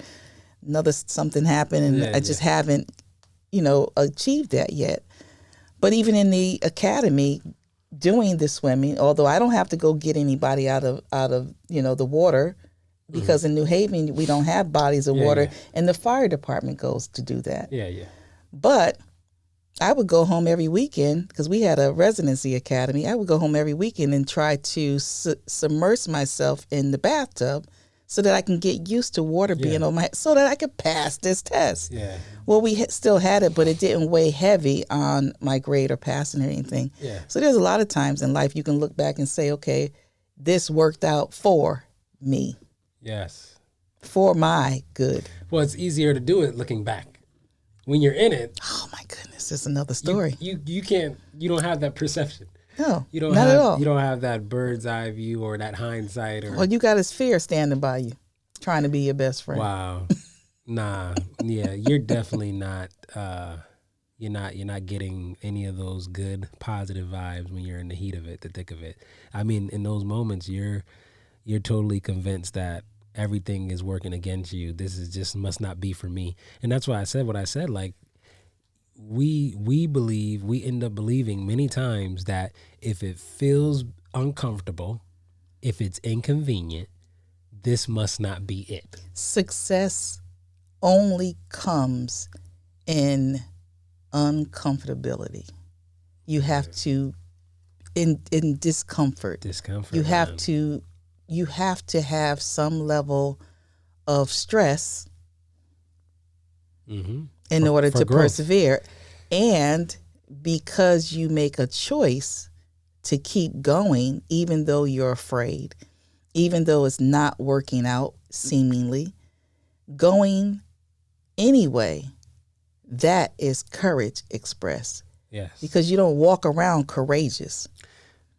Something happened, and I just haven't, achieved that yet. But even in the academy, doing the swimming, although I don't have to go get anybody out of the water, because in New Haven we don't have bodies of water, and the fire department goes to do that. But I would go home every weekend because we had a residency academy. I would go home every weekend and try to submerge myself in the bathtub so that I can get used to water being on my, so that I could pass this test. Yeah. Well, we still had it, but it didn't weigh heavy on my grade or passing or anything. Yeah. So there's a lot of times in life you can look back and say, okay, this worked out for me. Yes. For my good. Well, it's easier to do it looking back. When you're in it. Oh my goodness, it's another story. You can't, you don't have that perception. No, You don't not have, at all. You don't have that bird's eye view or that hindsight. Or Well, you got his fear standing by you, trying to be your best friend. wow. Nah. Yeah, you're definitely not. You're not getting any of those good positive vibes when you're in the heat of it, the thick of it. I mean, in those moments, you're totally convinced that everything is working against you. This is just must not be for me, and that's why I said what I said. Like we end up believing many times that if it feels uncomfortable, if it's inconvenient, this must not be it. Success only comes in uncomfortability. You have to in discomfort. You have to have some level of stress in order to persevere. And because you make a choice to keep going, even though you're afraid, even though it's not working out seemingly, going anyway, that is courage expressed. Yes. Because you don't walk around courageous.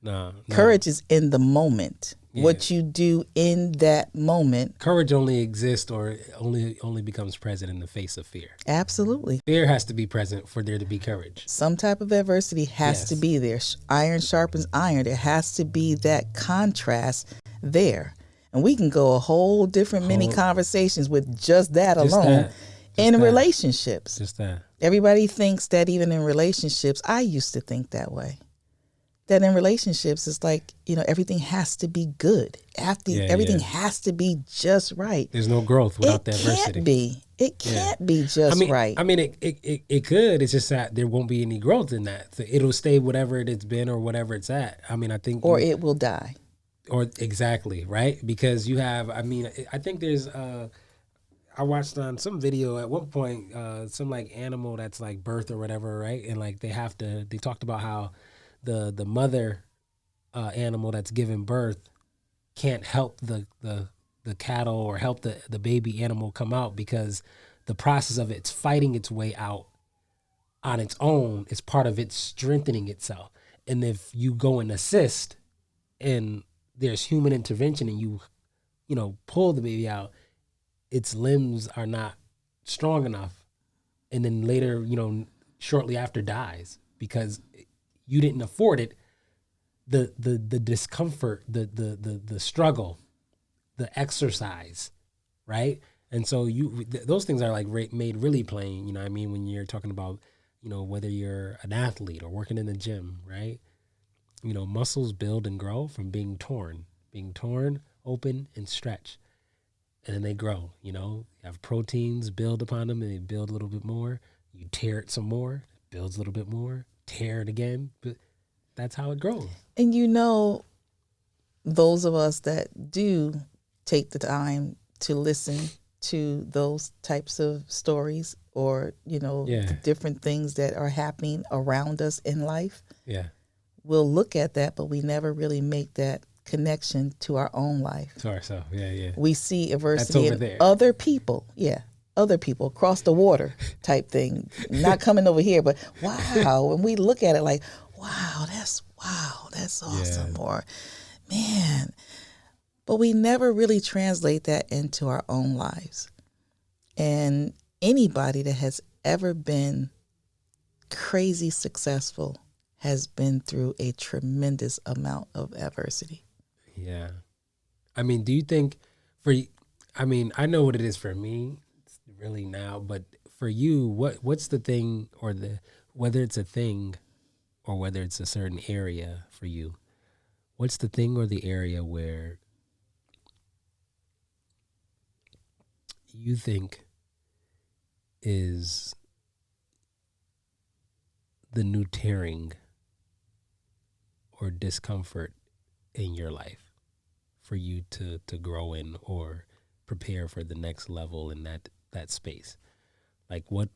No. Courage is in the moment. Yeah. What you do in that moment. Courage only exists or only becomes present in the face of fear. Absolutely. Fear has to be present for there to be courage. Some type of adversity has to be there. Iron sharpens iron. There has to be that contrast there. And we can go a whole different mini conversations with just that alone. In relationships. Just that. Everybody thinks that even in relationships, I used to think that way. That in relationships, it's like, everything has to be good. Everything has to be just right. There's no growth without the adversity. It can't be just right. I mean, it could. It's just that there won't be any growth in that. So it'll stay whatever it's been or whatever it's at. I mean, I think. Or it will die. Or exactly, right? Because you have, I mean, I think there's, I watched on some video at one point, some like animal that's like birth or whatever, right? And like they talked about how the mother animal that's giving birth can't help the cattle or help the baby animal come out because the process of it's fighting its way out on its own is part of it strengthening itself. And if you go and assist and there's human intervention and you pull the baby out, its limbs are not strong enough, and then later, shortly after dies because you didn't afford it. The discomfort, the struggle, the exercise, right? And so those things are like made really plain. You know what I mean? When you're talking about, whether you're an athlete or working in the gym, right? Muscles build and grow from being torn, open and stretch. And then they grow, you have proteins build upon them and they build a little bit more. You tear it some more, it builds a little bit more, tear it again. But that's how it grows. And those of us that do take the time to listen to those types of stories or, the different things that are happening around us in life. Yeah. We'll look at that, but we never really make that connection to our own life. To ourselves, yeah. We see adversity in other people, across the water type thing, not coming over here, but wow, when we look at it like, wow, that's awesome, or man, but we never really translate that into our own lives. And anybody that has ever been crazy successful has been through a tremendous amount of adversity. Yeah. I mean, do you think I know what it is for me really now, but for you, what's the thing or whether it's a thing or whether it's a certain area for you, what's the thing or the area where you think is the new tearing or discomfort in your life for you to grow in or prepare for the next level in that space? Like what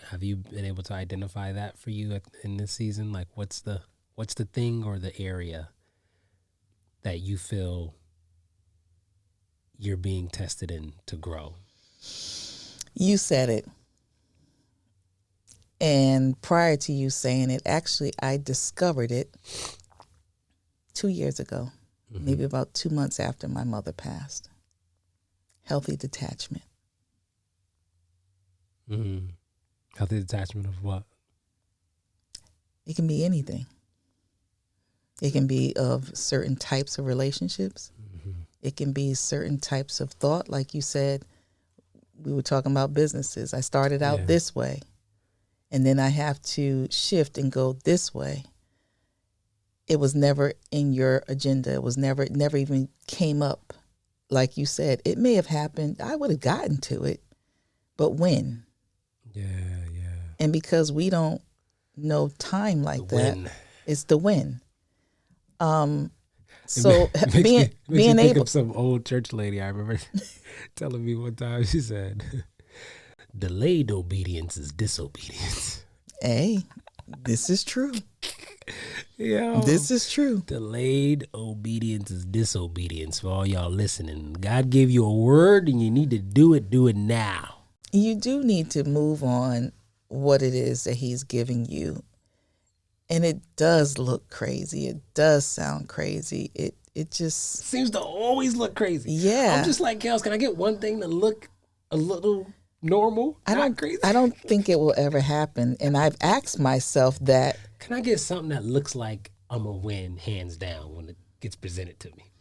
have you been able to identify that for you in this season? Like what's the thing or the area that you feel you're being tested in to grow? You said it. And prior to you saying it, actually, I discovered it 2 years ago, maybe about 2 months after my mother passed. Healthy detachment. Mm-hmm. Healthy detachment of what? It can be anything. It can be of certain types of relationships. Mm-hmm. It can be certain types of thought. Like you said, we were talking about businesses. I started out this way, and then I have to shift and go this way. It was never in your agenda. It never even came up. Like you said, it may have happened. I would have gotten to it, but when? Yeah. And because we don't know time like that, it's the when. So being think able of some old church lady I remember telling me one time. She said, "Delayed obedience is disobedience." Hey, this is true. Yeah, this is true. Delayed obedience is disobedience. For all y'all listening, God gave you a word, and you need to do it. Do it now. You do need to move on what it is that He's giving you. And it does look crazy. It does sound crazy. It just seems to always look crazy. Yeah. I'm just like, Kels, can I get one thing to look a little normal? Not crazy. I don't think it will ever happen. And I've asked myself that. Can I get something that looks like I'm going to win hands down when it gets presented to me?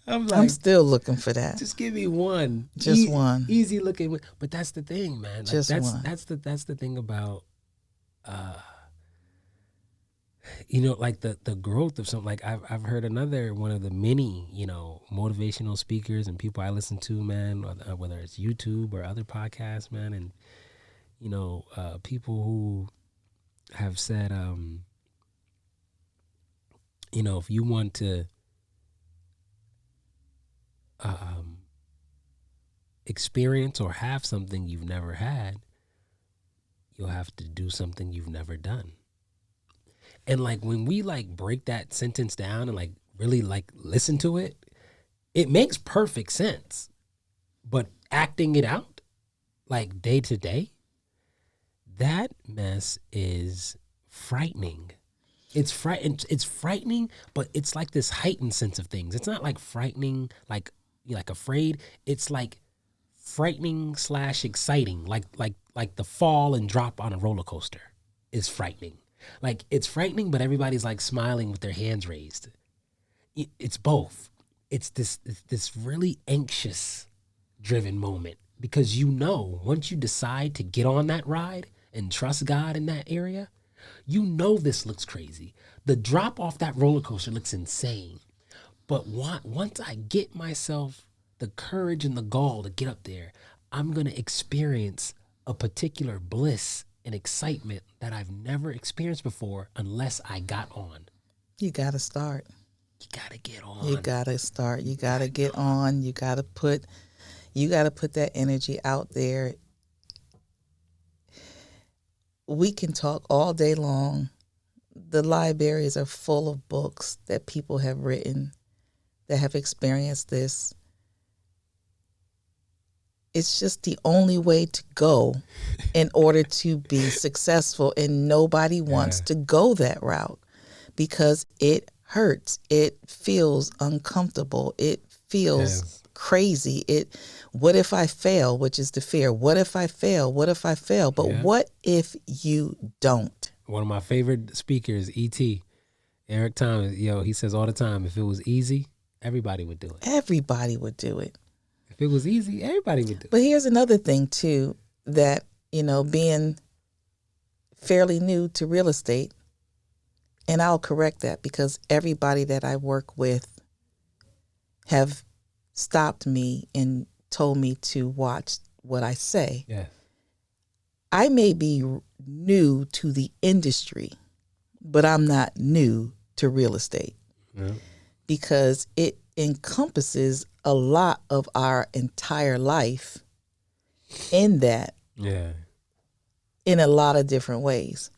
I'm still looking for that. Just give me one. Just one. Easy looking. But that's the thing, man. Like, just one. That's the thing about, like the growth of something. Like I've heard another one of the many, motivational speakers and people I listen to, man, whether it's YouTube or other podcasts, man. And, people who have said, if you want to, experience or have something you've never had, you'll have to do something you've never done. And like when we like break that sentence down and like really like listen to it, it makes perfect sense. But acting it out like day to day, that mess is frightening. It's frightening, but it's like this heightened sense of things. It's not like frightening, like afraid. It's like frightening / exciting, like the fall and drop on a roller coaster is frightening. Like it's frightening, but everybody's like smiling with their hands raised. It's both. It's this really anxious driven moment because once you decide to get on that ride and trust God in that area, this looks crazy. The drop off that roller coaster looks insane. But once I get myself the courage and the gall to get up there, I'm going to experience a particular bliss and excitement that I've never experienced before unless I got on. You got to start. You got to get on. You got to start. You got to get on. You got to put that energy out there. We can talk all day long. The libraries are full of books that people have written that have experienced this. It's just the only way to go in order to be successful. And nobody wants to go that route because it hurts. It feels uncomfortable. It feels crazy. What if I fail, which is the fear. What if I fail? What if I fail? But what if you don't? One of my favorite speakers, E.T., Eric Thomas, he says all the time, if it was easy, everybody would do it. Everybody would do it. If it was easy, everybody would do it. But here's another thing, too, that, being fairly new to real estate, and I'll correct that because everybody that I work with have stopped me and told me to watch what I say. Yeah. I may be new to the industry, but I'm not new to real estate because encompasses a lot of our entire life in that, Yeah. in a lot of different ways.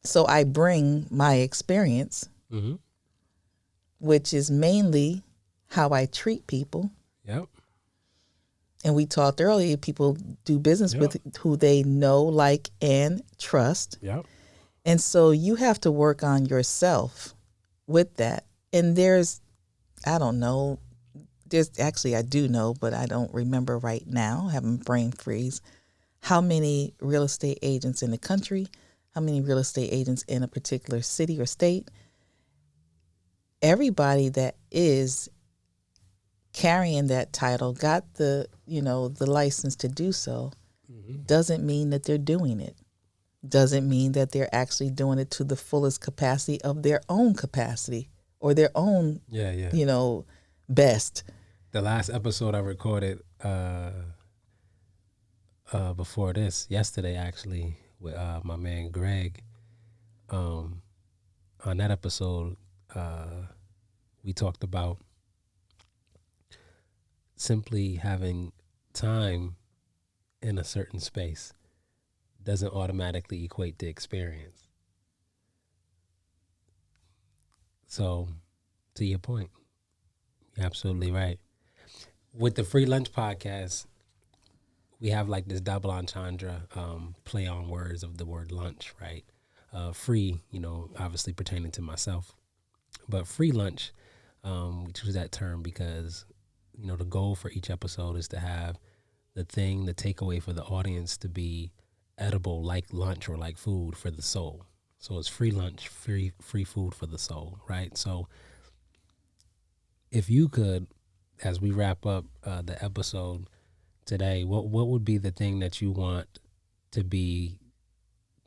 So I bring my experience, Mm-hmm. which is mainly how I treat people. Yep. And we talked earlier, people do business Yep. with who they know, like, and trust. Yep. And so you have to work on yourself with that. And there's, I don't know, there's actually, I do know, but I don't remember right now, having brain freeze, how many real estate agents in the country, how many real estate agents in a particular city or state. Everybody that is carrying that title got the, the license to do so. Doesn't mean that they're doing it. Doesn't mean that they're actually doing it to the fullest capacity of their own capacity or their own, best. The last episode I recorded before this, yesterday actually, with my man Greg. On that episode, we talked about simply having time in a certain space doesn't automatically equate to experience. So, to your point, you're absolutely right. With the Free Lunch Podcast, we have like this double entendre play on words of the word lunch, right? Free, obviously pertaining to myself. But free lunch, we choose that term because, the goal for each episode is to have the takeaway for the audience to be edible like lunch or like food for the soul. So it's free lunch, free food for the soul, right? So if you could, as we wrap up the episode today, what would be the thing that you want to be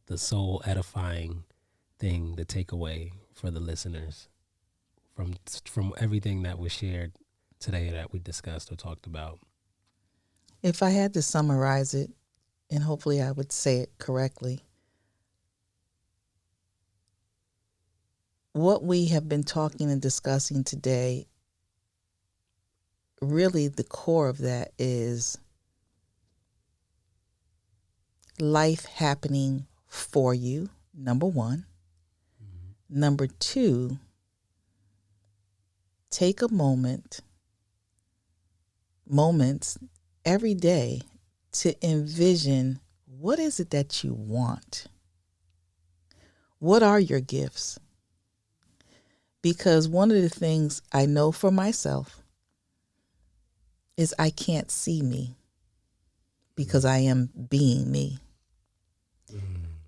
the soul edifying thing, the takeaway for the listeners from everything that was shared today that we discussed or talked about? If I had to summarize it, and hopefully I would say it correctly, what we have been talking and discussing today, really the core of that is life happening for you, number one. Mm-hmm. Number two, take a moments every day to envision, what is it that you want? What are your gifts? Because one of the things I know for myself is I can't see me because I am being me.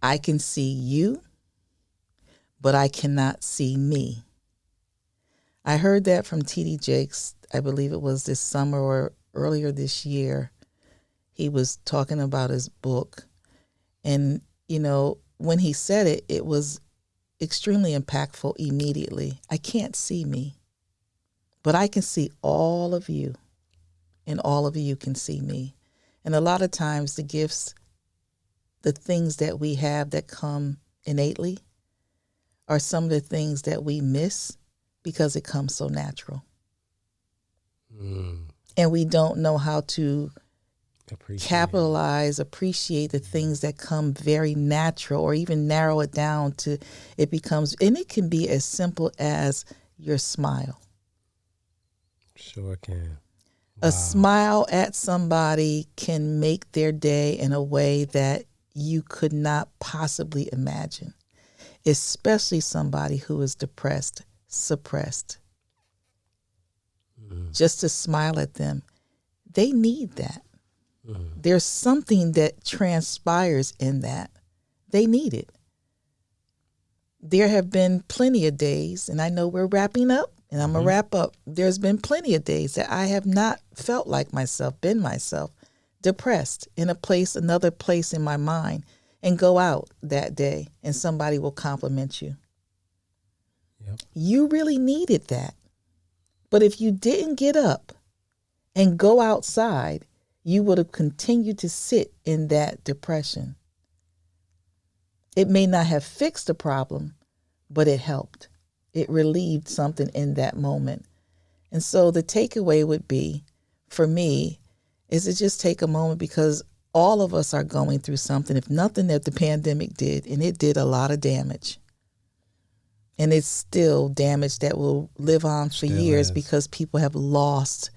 I can see you, but I cannot see me. I heard that from T.D. Jakes, I believe it was this summer or earlier this year. He was talking about his book. And, when he said it, it was extremely impactful immediately. I can't see me, but I can see all of you, and all of you can see me. And a lot of times the gifts, the things that we have that come innately are some of the things that we miss because it comes so natural. And we don't know how to appreciate the things that come very natural, or even narrow it down to it becomes, and it can be as simple as your smile. Sure can. Wow. A smile at somebody can make their day in a way that you could not possibly imagine, especially somebody who is depressed, suppressed. Just to smile at them, they need that. There's something that transpires in that. They need it. There have been plenty of days, and I know we're wrapping up, and I'm going to wrap up. There's been plenty of days that I have not felt like myself, been myself, depressed in another place in my mind, and go out that day and somebody will compliment you. Yep. You really needed that. But if you didn't get up and go outside, you would have continued to sit in that depression. It may not have fixed the problem, but it helped. It relieved something in that moment. And so the takeaway would be, for me, is to just take a moment, because all of us are going through something, if nothing that the pandemic did, and it did a lot of damage. And it's still damage that will live on for years because people have lost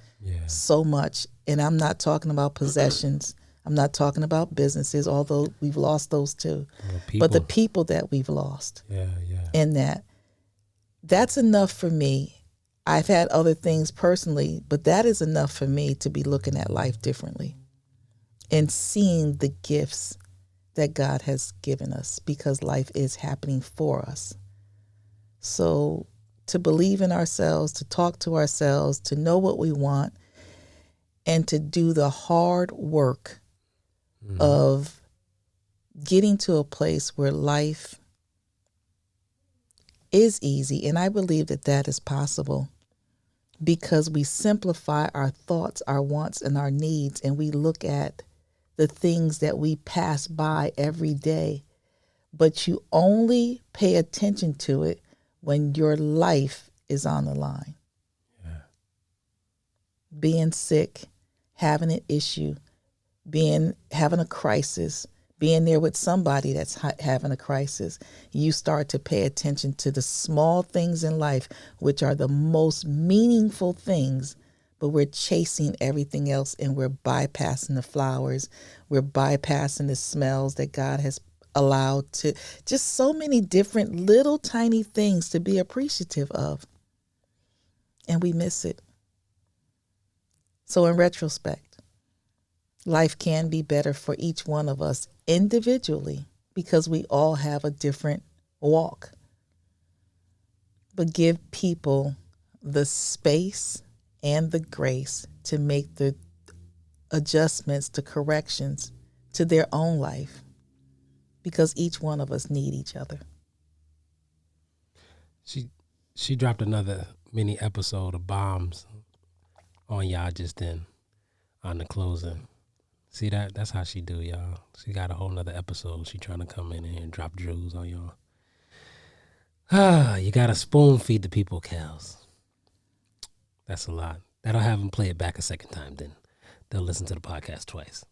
so much. And I'm not talking about possessions. I'm not talking about businesses, although we've lost those too. But the people that we've lost in that's enough for me. I've had other things personally, but that is enough for me to be looking at life differently and seeing the gifts that God has given us, because life is happening for us. So to believe in ourselves, to talk to ourselves, to know what we want, and to do the hard work of getting to a place where life is easy. And I believe that that is possible because we simplify our thoughts, our wants, and our needs, and we look at the things that we pass by every day. But you only pay attention to it when your life is on the line. Being sick, having an issue, having a crisis, being there with somebody that's having a crisis, you start to pay attention to the small things in life, which are the most meaningful things, but we're chasing everything else, and we're bypassing the flowers. We're bypassing the smells that God has allowed to, just so many different little tiny things to be appreciative of. And we miss it. So in retrospect, life can be better for each one of us individually because we all have a different walk. But give people the space and the grace to make the adjustments, the corrections to their own life, because each one of us need each other. She dropped another mini episode of bombs on y'all just then on the closing. See that? That's how she do, y'all. She got a whole nother episode. She trying to come in here and drop jewels on y'all. You got to spoon feed the people, Kels. That's a lot. That'll have them play it back a second time, then they'll listen to the podcast twice.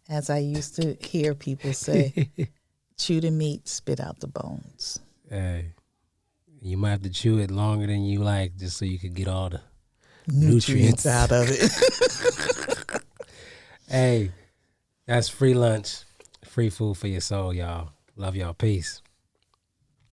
As I used to hear people say, chew the meat, spit out the bones. Hey, you might have to chew it longer than you like just so you could get all the nutrients out of it. Hey, that's free lunch, free food for your soul, y'all. Love y'all. Peace.